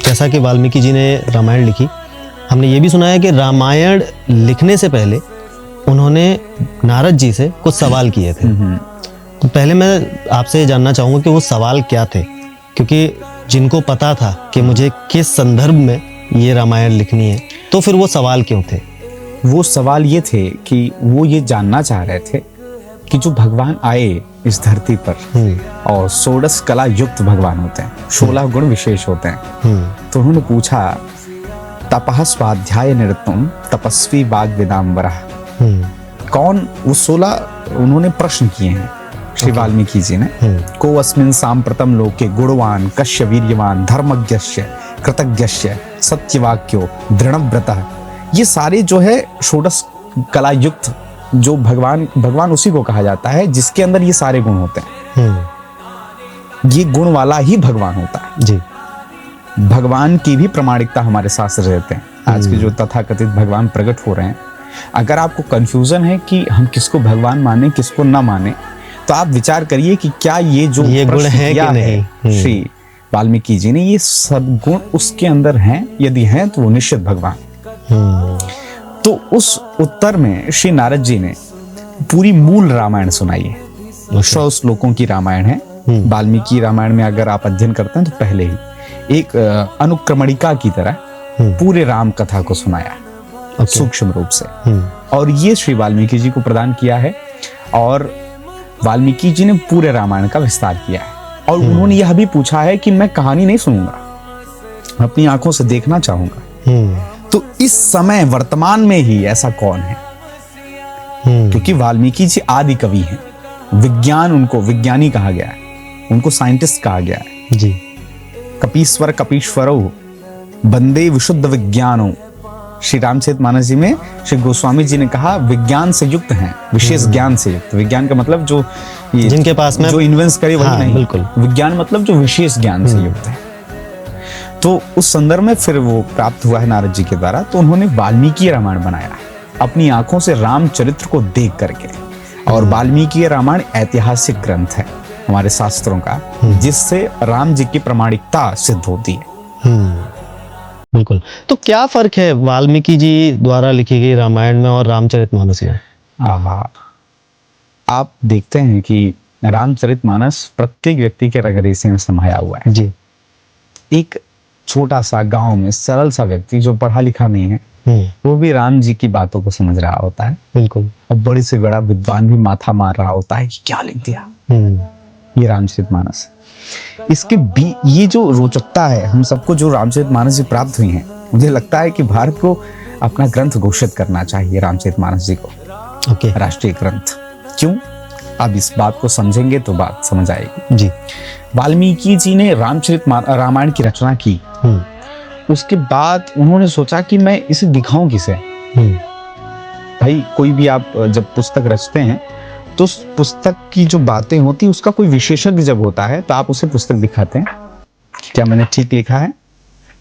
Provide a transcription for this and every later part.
जैसा कि वाल्मीकि जी ने रामायण लिखी, हमने ये भी सुना है कि रामायण लिखने से पहले उन्होंने नारद जी से कुछ सवाल किए थे। तो पहले मैं आपसे जानना चाहूँगा कि वो सवाल क्या थे, क्योंकि जिनको पता था कि मुझे किस संदर्भ में ये रामायण लिखनी है, तो फिर वो सवाल क्यों थे? वो सवाल ये थे कि वो ये जानना चाह रहे थे कि जो भगवान आए इस धरती पर और 16 कला युक्त भगवान होते हैं, 16 गुण विशेष होते हैं। तो उन्होंने पूछा, तपः स्वाध्याय निरतम तपस्वी वाग विदाम्बरः, कौन वो 16 उन्होंने प्रश्न किए हैं श्री वाल्मीकि जी ने। को अस्मिन् सांप्रतम लोके गुणवान कश्य वीर्यवान धर्मज्ञस्य कृतज्ञस्य सत्यवाक्यो दृढ़व्रतः। ये सारे जो है 16 कला युक्त जो भगवान उसी को कहा जाता है जिसके अंदर ये सारे गुण होते हैं। ये गुण वाला ही भगवान होता है जी। भगवान की भी प्रमाणिकता हमारे शास्त्र रहते हैं। आज के जो तथाकथित भगवान प्रकट हो रहे हैं, अगर आपको कंफ्यूजन है कि हम किसको भगवान माने किसको ना माने, तो आप विचार करिए कि क्या ये जो ये गुण है कि नहीं। श्री वाल्मीकि जी ने, ये सब गुण उसके अंदर हैं, यदि हैं तो वो निश्चित भगवान। तो उस उत्तर में श्री नारद जी ने पूरी मूल रामायण सुनाई है। 100 श्लोकों की रामायण है। वाल्मीकि रामायण में अगर आप अध्ययन करते हैं तो पहले ही एक अनुक्रमणिका की तरह पूरे राम कथा को सुनाया सूक्ष्म रूप से, और ये श्री वाल्मीकि जी को प्रदान किया है। और वाल्मीकि जी ने पूरे रामायण का विस्तार किया है, और उन्होंने यह भी पूछा है कि मैं कहानी नहीं सुनूंगा, अपनी आंखों से देखना चाहूंगा। तो इस समय वर्तमान में ही ऐसा कौन है? क्योंकि वाल्मीकि जी आदि कवि हैं, विज्ञान उनको विज्ञानी कहा गया है, उनको साइंटिस्ट कहा गया है जी। कपीश्वर कपीश्वरो बंदे विशुद्ध विज्ञानो। श्री रामचरितमानस जी में श्री गोस्वामी जी ने कहा विज्ञान से युक्त हैं, विशेष ज्ञान से युक्त। विज्ञान का मतलब जो ये जिनके पास में जो इन्वेंट करे वही नहीं, बिल्कुल। विज्ञान मतलब जो विशेष ज्ञान से युक्त है। तो उस संदर्भ में फिर वो प्राप्त हुआ है नारद जी के द्वारा। तो उन्होंने वाल्मीकि रामायण बनाया अपनी आंखों से रामचरित्र को देख करके। और वाल्मीकि रामायण ऐतिहासिक ग्रंथ है हमारे शास्त्रों का, जिससे राम जी की प्रमाणिकता सिद्ध होती है। बिल्कुल। तो क्या फर्क है वाल्मीकि जी द्वारा लिखी गई रामायण में और रामचरितमानस में? आप देखते हैं कि रामचरितमानस प्रत्येक व्यक्ति के रगरेसे में समाया हुआ है जी। एक छोटा सा गांव में सरल सा व्यक्ति जो पढ़ा लिखा नहीं है, वो भी राम जी की बातों को समझ रहा होता है। बिल्कुल। और बड़े से बड़ा विद्वान भी माथा मार रहा होता है कि क्या लिख दिया। ये रामचरितमानस। इसके भी ये जो रोचकता है, हम सबको जो रामचरितमानस जी प्राप्त हुई है, मुझे लगता है कि भारत को अपना ग्रंथ घोषित करना चाहिए रामचरितमानस जी को राष्ट्रीय ग्रंथ। क्यों? अब इस बात को समझेंगे तो बात समझ आएगी जी। वाल्मीकि जी ने रामायण की रचना की, उसके बाद उन्होंने सोचा कि मैं इसे दिखाऊं किसे। भाई कोई भी आप जब पुस्तक रचते हैं तो उस पुस्तक की जो बातें होती है उसका कोई विशेषज्ञ जब होता है तो आप उसे पुस्तक दिखाते हैं, क्या मैंने ठीक लिखा है,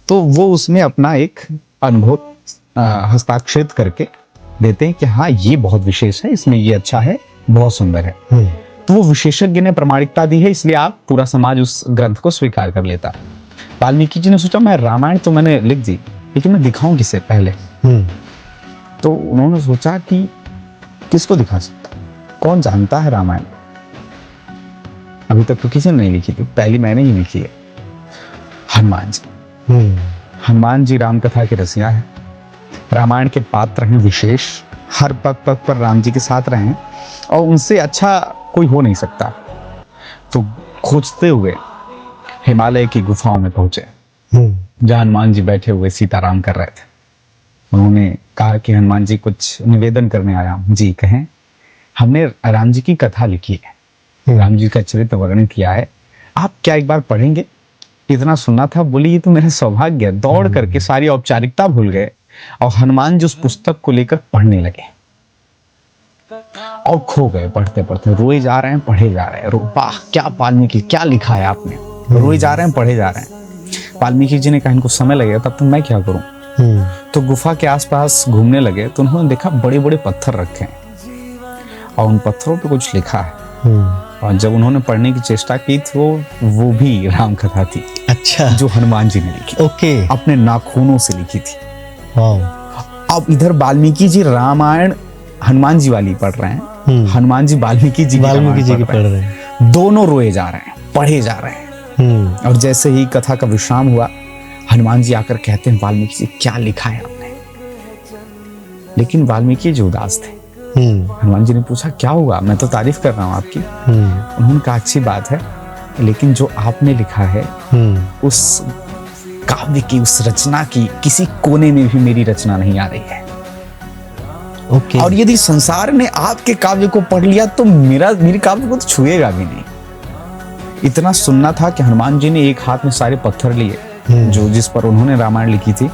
तो वो उसमें अपना एक अनुभव हस्ताक्षरित करके देते हैं कि हाँ ये बहुत विशेष है, इसमें ये अच्छा है, बहुत सुंदर है। तो वो विशेषज्ञ ने प्रमाणिकता दी है, इसलिए आप पूरा समाज उस ग्रंथ को स्वीकार कर लेता है। वाल्मीकि जी ने सोचा मैं रामायण तो मैंने लिख दी, लेकिन मैं दिखाऊं किसे पहले। तो उन्होंने सोचा कि किसको दिखा सकता, कौन जानता है रामायण। अभी तक तो किसी ने नहीं लिखी थी, पहली मैंने ही लिखी है। हनुमान जी। हनुमान जी राम कथा के रसिया है, रामायण के पात्र हैं विशेष, हर पग पग पर राम जी के साथ रहे हैं, और उनसे अच्छा कोई हो नहीं सकता। तो खोजते हुए हिमालय की गुफाओं में पहुंचे, जहां हनुमान जी बैठे हुए सीताराम कर रहे थे। उन्होंने कहा कि हनुमान जी कुछ निवेदन करने आया हूं। जी कहें। हमने राम जी की कथा लिखी है, राम जी का चरित्र वर्णन किया है, आप क्या एक बार पढ़ेंगे? इतना सुनना था। बोली ये तो मेरा सौभाग्य है। दौड़ करके सारी औपचारिकता भूल गए और हनुमान जी उस पुस्तक को लेकर पढ़ने लगे और खो गए। पढ़ते पढ़ते रोए जा रहे हैं, पढ़े जा रहे हैं। वाह क्या वाल्मीकि, क्या लिखा है आपने। रोए जा रहे हैं, पढ़े जा रहे हैं। वाल्मीकि जी ने कहा इनको समय लगेगा, तब तक मैं क्या करूं। तो गुफा के आसपास घूमने लगे तो उन्होंने देखा बड़े बड़े पत्थर रखे हैं और उन पत्थरों पे कुछ लिखा है। और जब उन्होंने पढ़ने की चेष्टा की तो वो भी राम कथा थी अच्छा, जो हनुमान जी ने लिखी, ओके, अपने नाखूनों से लिखी थी। वाह, अब इधर वाल्मीकि जी रामायण हनुमान जी वाली पढ़ रहे हैं, हनुमान जी वाल्मीकि जी की पढ़ रहे हैं, दोनों रोए जा रहे हैं, पढ़े जा रहे हैं। और जैसे ही कथा का विश्राम हुआ, हनुमान जी आकर कहते हैं वाल्मीकि जी क्या लिखा है आपने? लेकिन वाल्मीकि जी उदास थे। हनुमान जी ने पूछा क्या हुआ? मैं तो तारीफ कर रहा हूँ आपकी। उन्होंने कहा अच्छी बात है, लेकिन जो आपने लिखा है उस काव्य की, उस रचना की किसी कोने में भी मेरी रचना नहीं आ रही है। ओके। और यदि संसार ने आपके काव्य को पढ़ लिया तो मेरी काव्य को तो छुएगा भी नहीं। इतना सुनना था कि हनुमान जी ने एक हाथ में सारे पत्थर लिए जो जिस पर उन्होंने रामायण लिखी थी,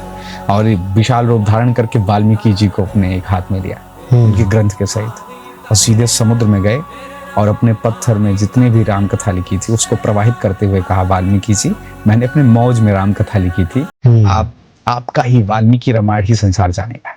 और विशाल रूप धारण करके वाल्मीकि जी को अपने एक हाथ में लिया उनके ग्रंथ के सहित, और सीधे समुद्र में गए और अपने पत्थर में जितने भी राम कथा लिखी थी उसको प्रवाहित करते हुए कहा वाल्मीकि जी मैंने अपने मौज में राम कथा लिखी थी, आपका ही वाल्मीकि रामायण ही संसार जानेगा।